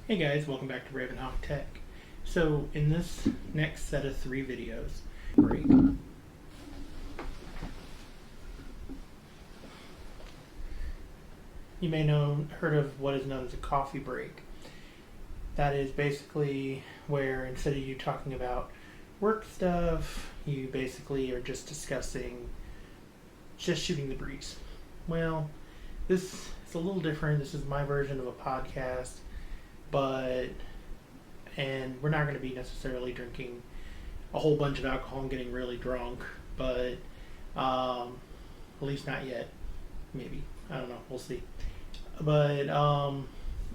Hey guys, welcome back to Ravenhawk Tech. So in this next set of 3 videos, break. You may know heard of what is known as a coffee break. That is basically where instead of you talking about work stuff, you basically are just discussing, just shooting the breeze. Well, this is a little different. This is my version of a podcast. And we're not going to be necessarily drinking a whole bunch of alcohol and getting really drunk, but at least not yet. Maybe. I don't know. We'll see. But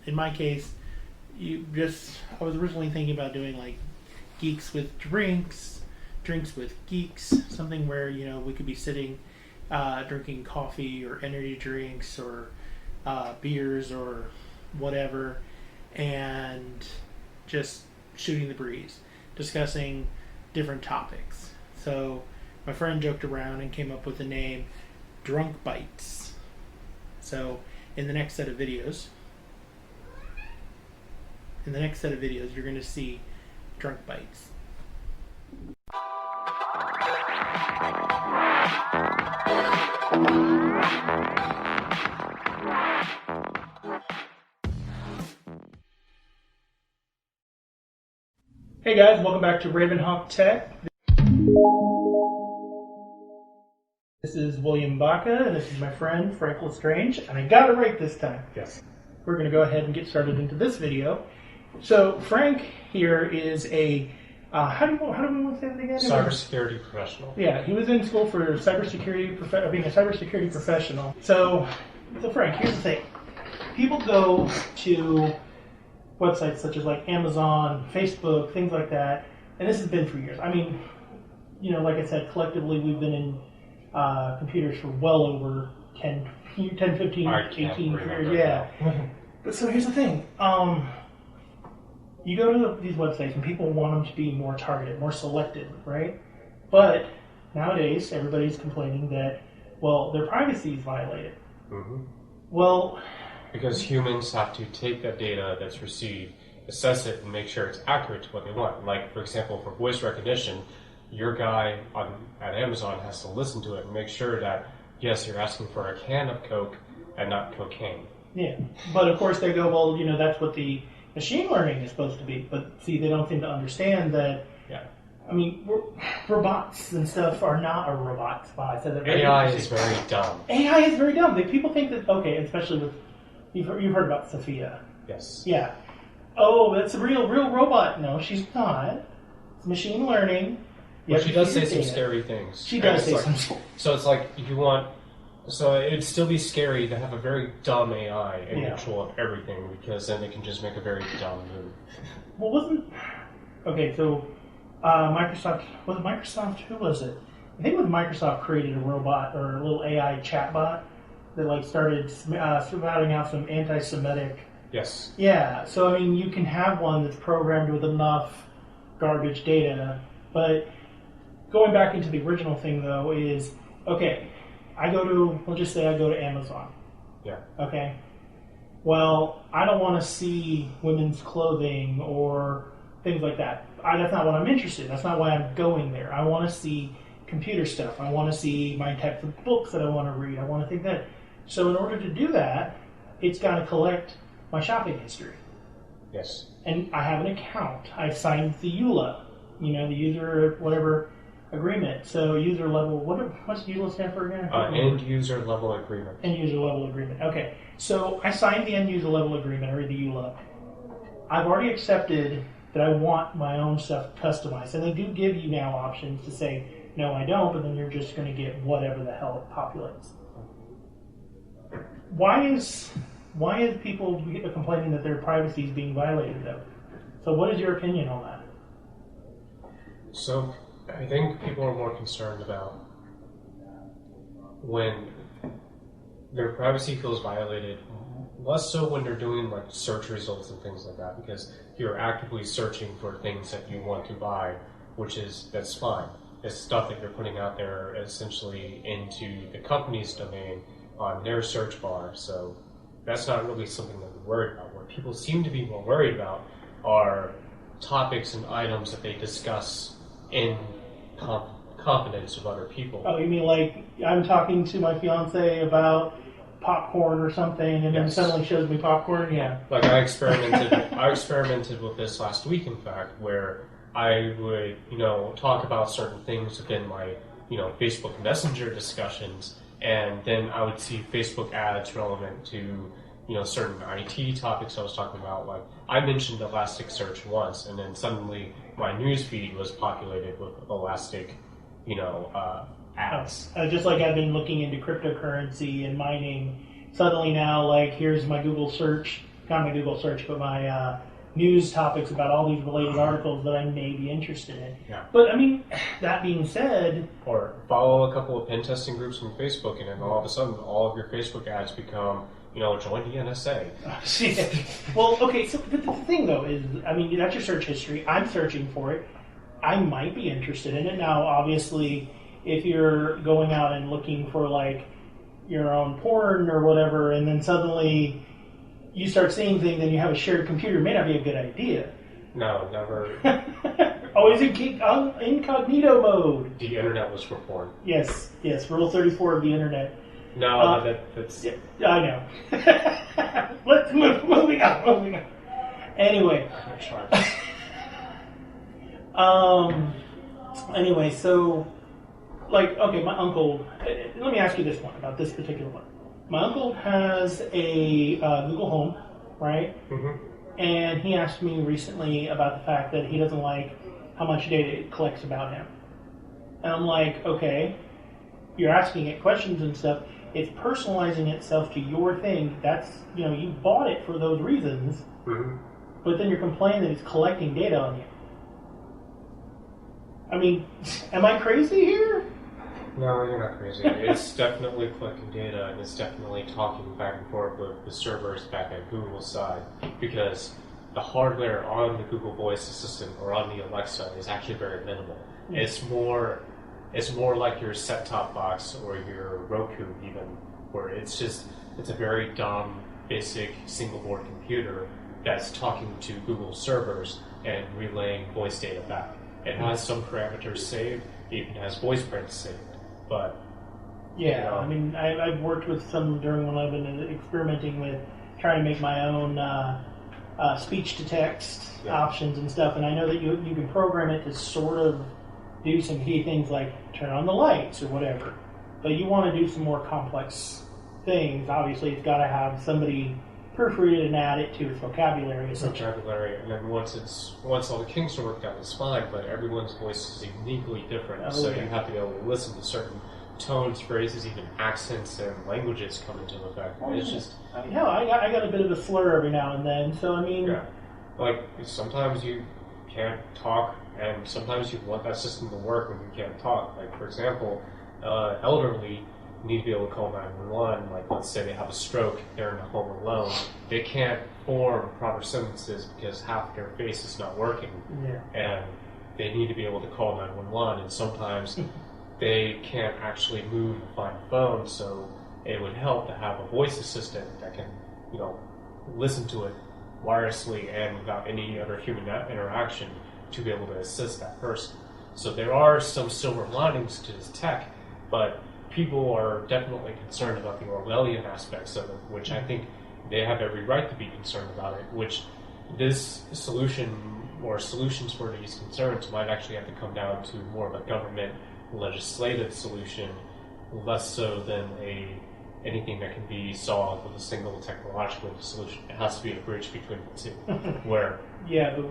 in my case, I was originally thinking about doing like geeks with drinks with geeks, something where, we could be sitting drinking coffee or energy drinks or beers or whatever, and just shooting the breeze, discussing different topics. So my friend joked around and came up with the name Drunk Bites. So in the next set of videos, you're going to see Drunk Bites. Hey guys, welcome back to Ravenhawk Tech. This is William Baca, and this is my friend Frank Lestrange, and I got it right this time. Yes. We're going to go ahead and get started into this video. So Frank here is a how do we want to say that again? Cybersecurity professional. Yeah, he was in school for cybersecurity, being a cybersecurity professional. So Frank, here's the thing: people go to websites such as like Amazon, Facebook, things like that, and this has been for years. I mean, like I said, collectively we've been in computers for well over 10, 15, 18 years. Yeah. But so here's the thing. You go to these websites and people want them to be more targeted, more selected, right? But nowadays everybody's complaining that, their privacy is violated. Mm-hmm. Well, because humans have to take that data that's received, assess it, and make sure it's accurate to what they want. Like, for example, for voice recognition, your guy at Amazon has to listen to it and make sure that, yes, you're asking for a can of Coke and not cocaine. Yeah, but of course they go, that's what the machine learning is supposed to be. But see, they don't seem to understand that. Yeah. I mean, robots and stuff are not a robot. I said that. AI is very dumb. AI is very dumb. People think that, especially with, you've heard about Sophia. Yes. Yeah. Oh, that's a real robot. No, she's not. It's machine learning. Well, she does say some scary things. She does say some. So it's like so it'd still be scary to have a very dumb AI in control of everything, because then they can just make a very dumb move. Well, Microsoft, was it Microsoft? Who was it? I think it was Microsoft created a robot or a little AI chatbot that started spouting out some anti-Semitic. Yes. Yeah. So I mean, you can have one that's programmed with enough garbage data, but going back into the original thing though is let's just say I go to Amazon. Yeah. Okay. Well, I don't want to see women's clothing or things like that. That's not what I'm interested in. That's not why I'm going there. I want to see computer stuff. I want to see my types of books that I want to read. I want to think that. So in order to do that, it's got to collect my shopping history. Yes. And I have an account. I've signed the EULA, the user whatever agreement. So user level, what's EULA stand for again? End user level agreement. End user level agreement. Okay. So I signed the end user level agreement, or the EULA. I've already accepted that I want my own stuff customized. And they do give you now options to say, no, I don't, but then you're just going to get whatever the hell it populates. Why is people complaining that their privacy is being violated, though? So what is your opinion on that? So I think people are more concerned about when their privacy feels violated, less so when they're doing like search results and things like that, because you're actively searching for things that you want to buy, that's fine. It's stuff that you're putting out there essentially into the company's domain on their search bar, so that's not really something that we're worried about. what people seem to be more worried about are topics and items that they discuss in confidence with other people. Oh, you mean like I'm talking to my fiance about popcorn or something, and then Yes. suddenly shows me popcorn? Yeah. Like I experimented with this last week, in fact, where I would, talk about certain things within my, Facebook Messenger discussions, and then I would see Facebook ads relevant to, certain IT topics I was talking about. Like I mentioned Elasticsearch once, and then suddenly my news feed was populated with Elastic, ads. Just like I've been looking into cryptocurrency and mining, suddenly now, like, here's my Google search, not my Google search, but my news topics about all these related articles that I may be interested in. Yeah. But, I mean, that being said... Or follow a couple of pen testing groups on Facebook, and then all of a sudden, all of your Facebook ads become, join the NSA. Well, okay, so but the thing, though, is, I mean, that's your search history. I'm searching for it. I might be interested in it. Now, obviously, if you're going out and looking for, like, your own porn or whatever, and then suddenly you start seeing things and you have a shared computer, it may not be a good idea. No, never. Always in incognito mode. The internet was for porn. Yes, Rule 34 of the internet. No, that's... Yeah, I know. Let's moving on. Anyway. Anyway, so... Like, okay, my uncle, let me ask you this one, about this particular one. My uncle has a Google Home, right? Mm-hmm. And he asked me recently about the fact that he doesn't like how much data it collects about him. And I'm like, okay, you're asking it questions and stuff. It's personalizing itself to your thing. That's, you bought it for those reasons. Mm-hmm. But then you're complaining that it's collecting data on you. I mean, am I crazy here? No, you're not crazy. It's definitely collecting data, and it's definitely talking back and forth with the servers back at Google's side, because the hardware on the Google Voice Assistant or on the Alexa is actually very minimal. Mm-hmm. It's more like your set-top box or your Roku even, where it's a very dumb, basic single-board computer that's talking to Google servers and relaying voice data back. It has some parameters saved, it even has voice prints saved. But yeah, I mean, I've worked with some during when I've been experimenting with trying to make my own speech to text options and stuff, and I know that you can program it to sort of do some key things like turn on the lights or whatever. But you want to do some more complex things. Obviously, it's got to have somebody proofread it and add it to its vocabulary. And then once all the kinks are worked out, it's fine. But everyone's voice is uniquely different, so you have to be able to listen to certain tones, phrases, even accents and languages come into effect. It's just hell, I got a bit of a slur every now and then. So I mean, like sometimes you can't talk, and sometimes you want that system to work when you can't talk. Like for example, elderly need to be able to call 911. Like let's say they have a stroke, they're in a home alone, they can't form proper sentences because half their face is not working, and they need to be able to call 911, and sometimes they can't actually move and find a phone, so it would help to have a voice assistant that can, listen to it wirelessly and without any other human interaction to be able to assist that person. So there are some silver linings to this tech, but people are definitely concerned about the Orwellian aspects of it, which I think they have every right to be concerned about it, which this solution or solutions for these concerns might actually have to come down to more of a government legislative solution, less so than anything that can be solved with a single technological solution. It has to be a bridge between the two. Where but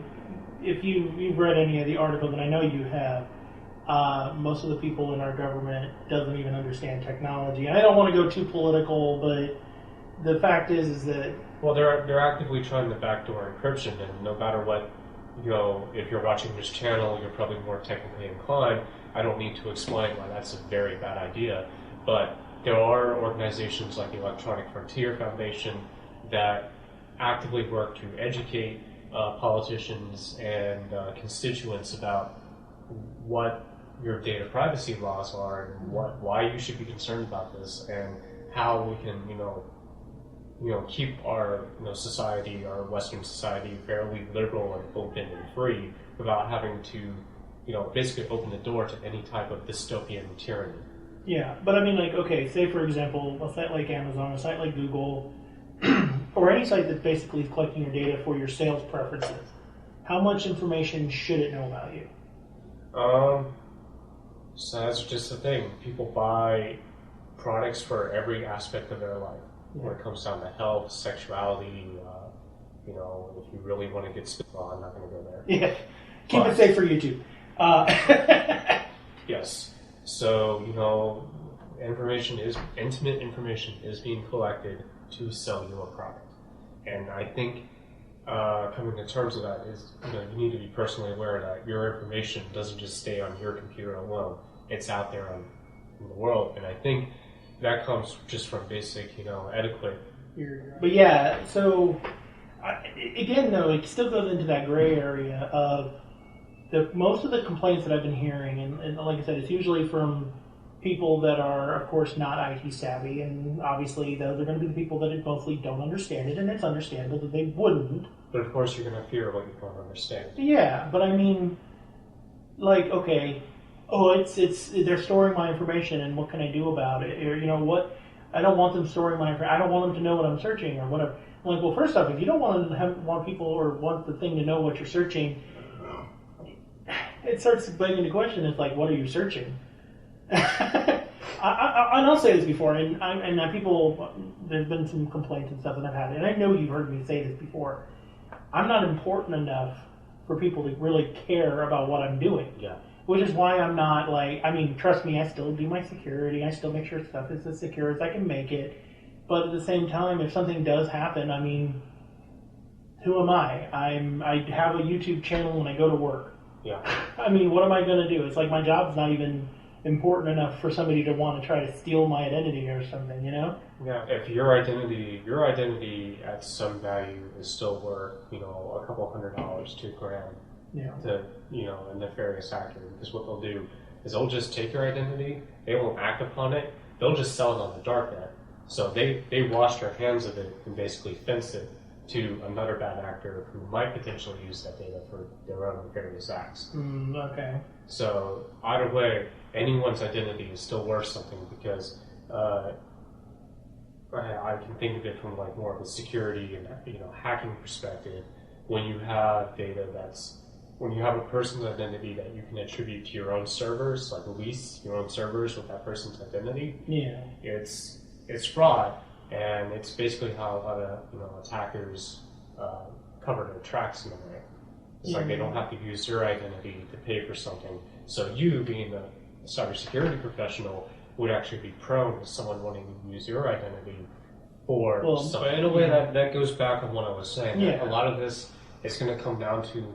if you've read any of the articles, and I know you have, most of the people in our government doesn't even understand technology. And I don't want to go too political, but the fact is that they're actively trying to backdoor encryption, and no matter what, if you're watching this channel, you're probably more technically inclined. I don't need to explain why that's a very bad idea, but there are organizations like the Electronic Frontier Foundation that actively work to educate politicians and constituents about what your data privacy laws are and why you should be concerned about this and how we can, keep our society, our Western society, fairly liberal and open and free without having to basically open the door to any type of dystopian tyranny. Yeah, but I mean, like, okay, say for example, a site like Amazon, a site like Google, or any site that's basically collecting your data for your sales preferences. How much information should it know about you? So that's just the thing. People buy products for every aspect of their life. Yeah. When it comes down to health, sexuality, if you really want to get well, I'm not going to go there. Yeah, keep it safe for YouTube. Yes. So, intimate information is being collected to sell you a product. And I think coming to terms with that is, you need to be personally aware that your information doesn't just stay on your computer alone. It's out there in the world. And I think that comes just from basic, etiquette. But yeah, so again, though, it still goes into that gray area of most of the complaints that I've been hearing, and like I said, it's usually from people that are, of course, not IT savvy, and obviously those are going to be the people that mostly don't understand it, and it's understandable that they wouldn't. But of course, you're going to fear what you don't understand. Yeah, but I mean, like, okay, it's they're storing my information, and what can I do about it? Or what? I don't want them storing my information. I don't want them to know what I'm searching or whatever. I'm like, well, first off, if you don't want people or want the thing to know what you're searching, it starts begging the question. It's like, what are you searching? And I'll say this before, and people, there's been some complaints and stuff that I've had, and I know you've heard me say this before. I'm not important enough for people to really care about what I'm doing. Yeah. Which is why I'm not trust me, I still do my security. I still make sure stuff is as secure as I can make it. But at the same time, if something does happen, I mean, who am I? I have a YouTube channel when I go to work. Yeah. I mean, what am I going to do? It's like my job's not even important enough for somebody to want to try to steal my identity or something, Yeah, if your identity at some value is still worth, a couple $100 to $1,000 to, a nefarious actor, because what they'll do is they'll just take your identity, they won't act upon it, they'll just sell it on the dark net. So they wash their hands of it and basically fence it to another bad actor who might potentially use that data for their own nefarious acts. Okay. So either way, anyone's identity is still worth something because I can think of it from more of a security and hacking perspective. When you have when you have a person's identity that you can attribute to your own servers, like lease your own servers with that person's identity, it's fraud, and it's basically how a lot of attackers cover their tracks in a way. It's like they don't have to use your identity to pay for something. So you, being a cybersecurity professional, would actually be prone to someone wanting to use your identity for something. In a way, that goes back on what I was saying. Yeah. A lot of this is going to come down to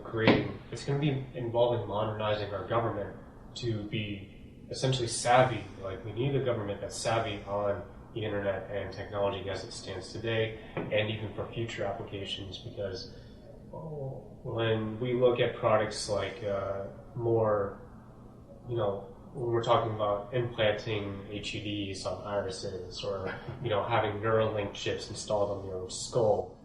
it's going to be involving modernizing our government to be essentially savvy. Like, we need a government that's savvy on the internet and technology as it stands today, and even for future applications, because when we look at products like more, when we're talking about implanting HUDs on irises or, having Neuralink chips installed on your skull,